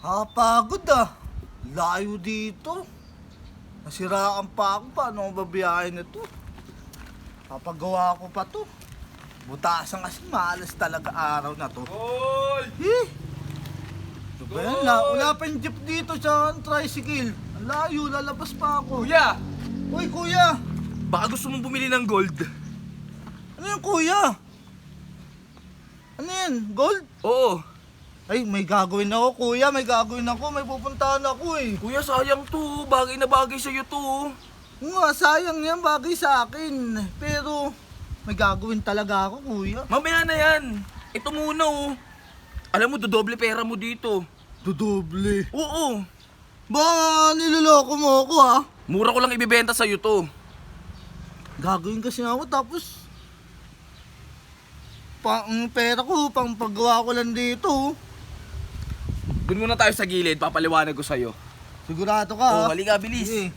Pagod ah. Layo dito. Nasiraan pa ako. Paano ako babiyahin na to? Papagawa ko pa to. Butasan kasi malas talaga araw na to. Gol! Eh! Ito ba yan? Wala pa yung jeep dito sa tricycle. Ang layo, lalabas pa ako. Kuya! Uy, kuya! Baka gusto mong bumili ng gold? Ano yung kuya? Ano yan? Gold? Oo. Ay, may gagawin ako, kuya. May gagawin ako. May pupuntahan ako eh. Kuya, sayang to. Bagay na bagay sa'yo to. Nga, sayang yan. Bagay sa akin. Pero, may gagawin talaga ako, kuya. Mamaya na yan. Ito muna oh. Alam mo, dodoble pera mo dito. Dodoble. Oo. Baka niloloko mo ako ha? Mura ko lang ibibenta sa'yo to. Gagawin kasi ako tapos pang pera ko, pang paggawa ko lang dito. Doon muna tayo sa gilid, papaliwanag ko sa'yo. Sigurado ka Oo, ha? halika, bilis. Sige.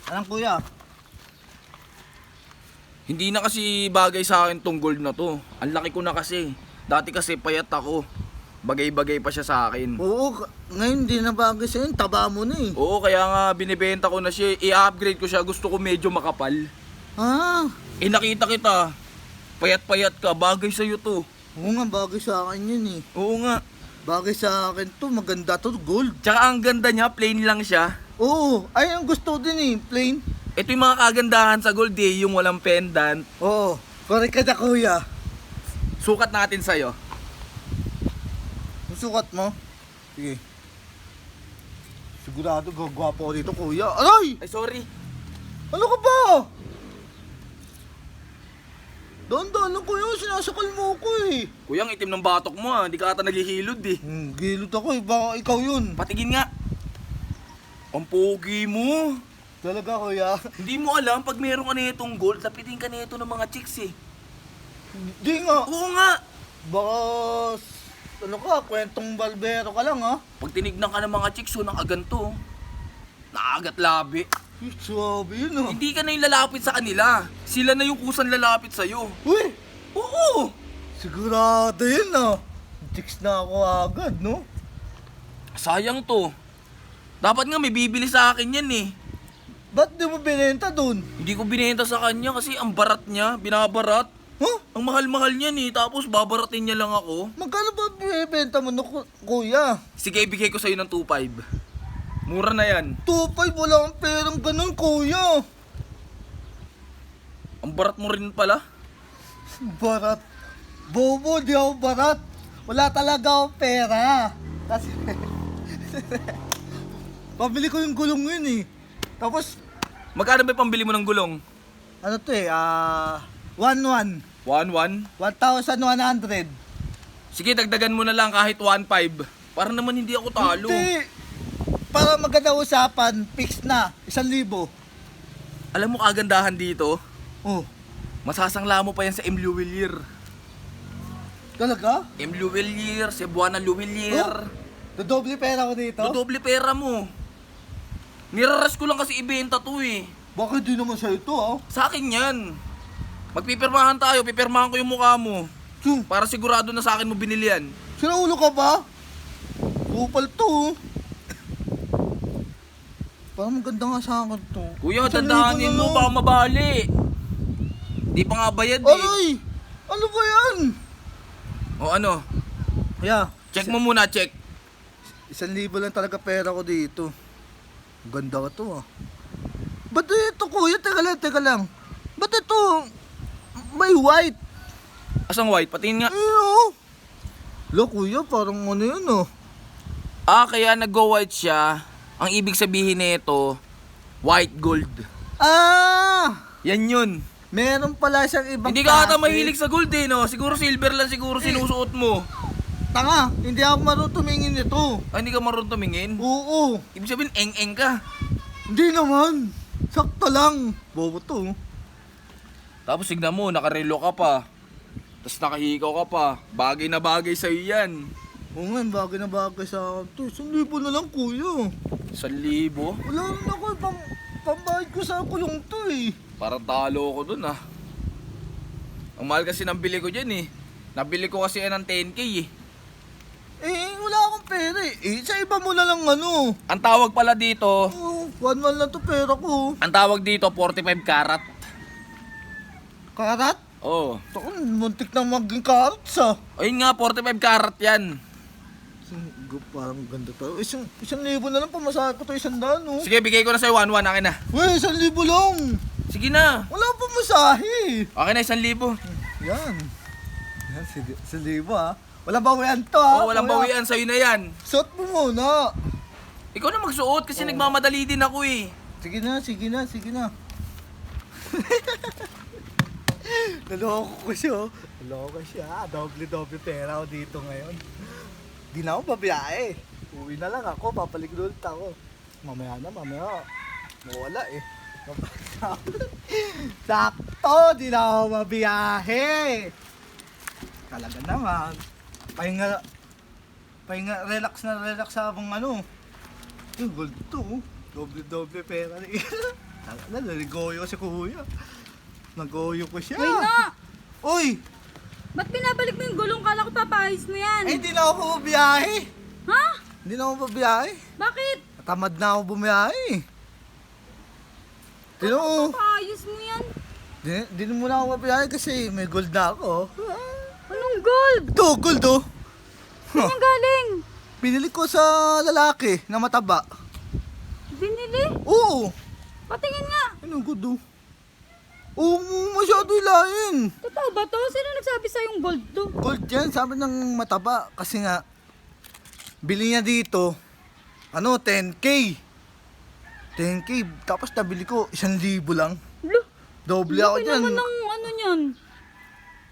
Anong kuya? Hindi na kasi bagay sa akin tong gold na to. Ang laki ko na kasi. Dati kasi payat ako. Bagay-bagay pa siya sa akin. Oo, ngayon hindi na bagay sa'yo. Taba mo na eh. Oo, kaya nga binibenta ko na siya. I-upgrade ko siya. Gusto ko medyo makapal. Ah, Eh nakita kita. Payat-payat ka. Bagay sa'yo to. oo nga, bagay sa akin yun eh. Oo nga. Bagay sa akin to, maganda to, gold. Tsaka ang ganda niya, plain lang siya. Oo, ay ang gusto din eh, plain. Ito yung mga kagandahan sa gold eh. Yung walang pendant. Oo, correct ka na kuya. Sukat natin sa'yo. Sukat mo? Sige. Sigurado gagwapo ko dito, kuya. Aray! Ay, sorry. Ano ka ba? Dahan-dahan lang, kuya. Sinasakal mo ko eh. Kuya, ang itim ng batok mo ah. Hindi ka ata naghihilod eh. Gilot ako eh. Baka ikaw yun. Patingin nga. Ang pogi mo. Talaga, kuya. Hindi mo alam, pag meron ka na itong gold, lapitin ka na ito ng mga chicks eh. Hindi nga. Oo nga. Baka... Ano ka? Kwentong balbero ka lang, ha? Pag tinignan ka ng mga chicks, so nakaganto. Nakagat labi. Eh, sabi yun, ha? Hindi ka na yung lalapit sa kanila. Sila na yung kusang lalapit sa'yo. Uy! Oo. Sigurado yun, ha? Chicks na ako agad, no? Sayang to. Dapat nga may bibili sa akin yan eh. Ba't di mo binenta dun? Hindi ko binenta sa kanya kasi ang barat niya, binabarat. Huh? Ang mahal-mahal niya eh, tapos babaratin niya lang ako. Magkano ba binibenta mo, no, kuya? Sige, ibigay ko sa'yo ng 2.5. Mura na yan. 2.5, wala kang perang ganun, kuya. Ang barat mo rin pala. Barat. Bobo, di ako barat. Wala talaga akong pera. Kasi... Pabili ko yung gulong yun eh. Tapos, Magkano ba yung pambili mo ng gulong? ano to eh, 1,100. 1.1? 1,100. Sige, dagdagan mo na lang kahit 1.5. Para naman hindi ako talo. Hindi. Para maganda usapan, fix na. 1,000. Alam mo kagandahan dito? Oh, Masasangla mo pa yan sa M. Luwilier. talaga? M. Luwilier, Cebuana Luwilier. Dodoble pera ko dito? Dodoble pera mo. Niraras ko lang kasi ibenta to eh. Bakit di naman sa ito, ah? Sa akin yan. Magpipirmahan tayo, pipirmahan ko yung mukha mo. So, Para sigurado na sa akin mo binili yan. sinaulo ka ba? Kupal to, oh. Parang maganda nga sa akin to. Kuya, 1,000 dandahanin na mo, lang. baka mabali. Di pa nga bayad eh. Aray! Ano ba yan? O ano? Kaya, Check mo muna, check. 1,000 lang talaga pera ko dito. Ganda ka to, ah. Ba't ito, kuya? Teka lang. Ba't ito? May white. Asang white? Patingin nga. Iyo. Lo, kuya, parang ano yun, oh. Kaya nag-go-white siya. Ang ibig sabihin nito, white gold. Ah! Yan yun. Meron pala siyang ibang Hindi ka ata klase. mahilig sa gold eh, no? Siguro silver lang siguro sinusuot mo. Tanga, hindi ako marunong tumingin nito. Hindi ka marunong tumingin? Oo. Ibig sabihin, eng-eng ka. Hindi naman. Sakto lang. Bobo to. Tapos tignan mo, nakarelo ka pa. Tapos nakahikaw ka pa. Bagay na bagay sa'yo yan. Oo nga, bagay na bagay sa akin to. 1,000 na lang, kuya. 1,000. Wala rin ako, pambayad ko sa kulong to eh. Parang talo ko dun ah. Ang mahal kasi ng bili ko dyan eh. Nabili ko kasi yan ng 10K eh. Eh, wala akong pera eh. Eh, sa iba mo na lang ano. Ang tawag pala dito, Oh, 1-1 lang to pera ko. ang tawag dito 45 karat. Karat? Oh. Ako, muntik na maging carrots ah. Ayun nga, 45 karat yan. Parang ganda to. Isang libo na lang pamasahe ko to 100 no. Sige, bigay ko na sa'yo 1-1, akin na. Wey, 1,000 lang. Sige na. Wala akong pamasahe. Akin na 1,000. Yan. Yan, 1,000 ah. Walang bawian to ah. Oh, walang Kuya. bawian sa'yo na yan. Suot mo muna. Ikaw na magsuot kasi nagmamadali din ako eh. Sige na, sige na, sige na. Naloko ko siya. Naloko ko siya. Doble-doble pera ako dito ngayon. Di na ako babiyahe. Uwi na lang ako, papalik ulit ako. Mamaya na, mamaya. Mawala eh. Sakto, di na ako mabiyahe. Talaga naman. Pahinga, relax na relax habang ano. Yung gold to, oh. Doble-doble pera rin. Naligoyo si kuya. Nagoyo ko siya. Uy na! Uy! Ba't pinabalik mo yung gulong? Kala ko papahis mo yan. Eh, hindi na ako bumiyahe. Ha? Hindi na ako bumiyahe. Bakit? Tamad na ako bumiyahe. Tino, Papahis mo yan. di na muna ako bumiyahe kasi may gold na ako. Anong gold? Ito, gold oh. Saan yung galing? Pinili ko sa lalaki na mataba. Binili? Oo. Patingin nga. Anong gold oh? Oo, masyado ilahin. Totoo ba to? Sino nagsabi sa yung gold to? Gold yan, sabi ng mataba. Kasi nga, bili niya dito, 10K. 10K, tapos nabili ko 1,000 lang. Lo, Doble ako laki dyan. naman ng ano niyan.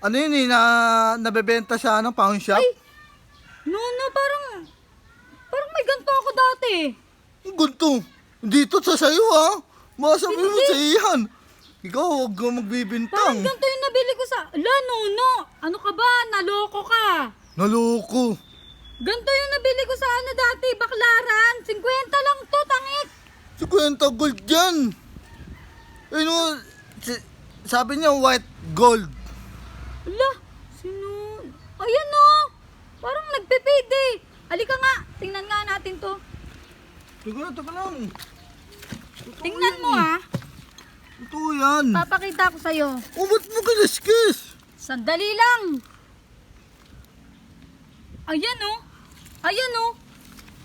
Ano yun eh, nabebenta sa pawn shop? Ay! No, parang may ganito ako dati. Ang ganito. Dito sa sayo ha. Baka sabi mo Hindi. sa iyan. Ikaw, huwag ka Parang magbibintang. ganito yung nabili ko sa... Ala, no. Ano ka ba? Naloko ka. Naloko. Ganito yung nabili ko sa ano dati, baklaran. 50 lang to, tangik. 50 gold dyan. Ano, sabi niya white gold. Ala, sino? Ayan o. Parang nagpe-fade eh. Halika nga, tingnan nga natin to. Teka lang. Tingnan mo ah. Ito yan. Papakita ko sa'yo. Oh, ba't mo kinaskis? Sandali lang. Ayan o. Ayan o.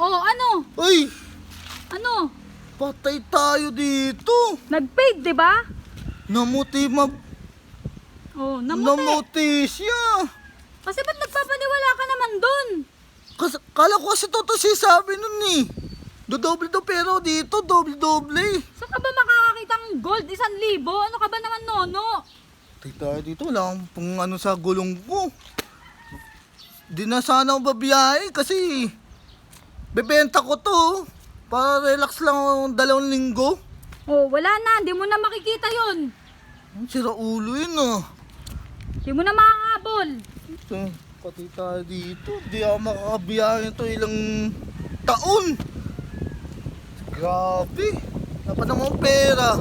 Oh, ano? Ay, Ano? patay tayo dito. Nag-fade, di ba? Namuti Oh, namuti. namuti siya. Kasi ba't nagpapaniwala ka naman dun? Kala ko kasi totoo siya sabi nun eh. Dodoble do pero dito, doble-doble. Saan ka ba makakakita ng gold? 1,000? Ano ka ba naman, nono? Tayo dito, wala akong pang ano sa gulong ko. Di na sana ako babiyahe kasi bebenta ko to. Para relax lang ako 2 linggo. Oh, wala na. Hindi mo na makikita yon. Ang sira ulo yun ah. Hindi mo na makakabol. Ito, pati tayo dito. Di ako makakabiyahe ito ilang taon. Grabe. Dapat naman pera.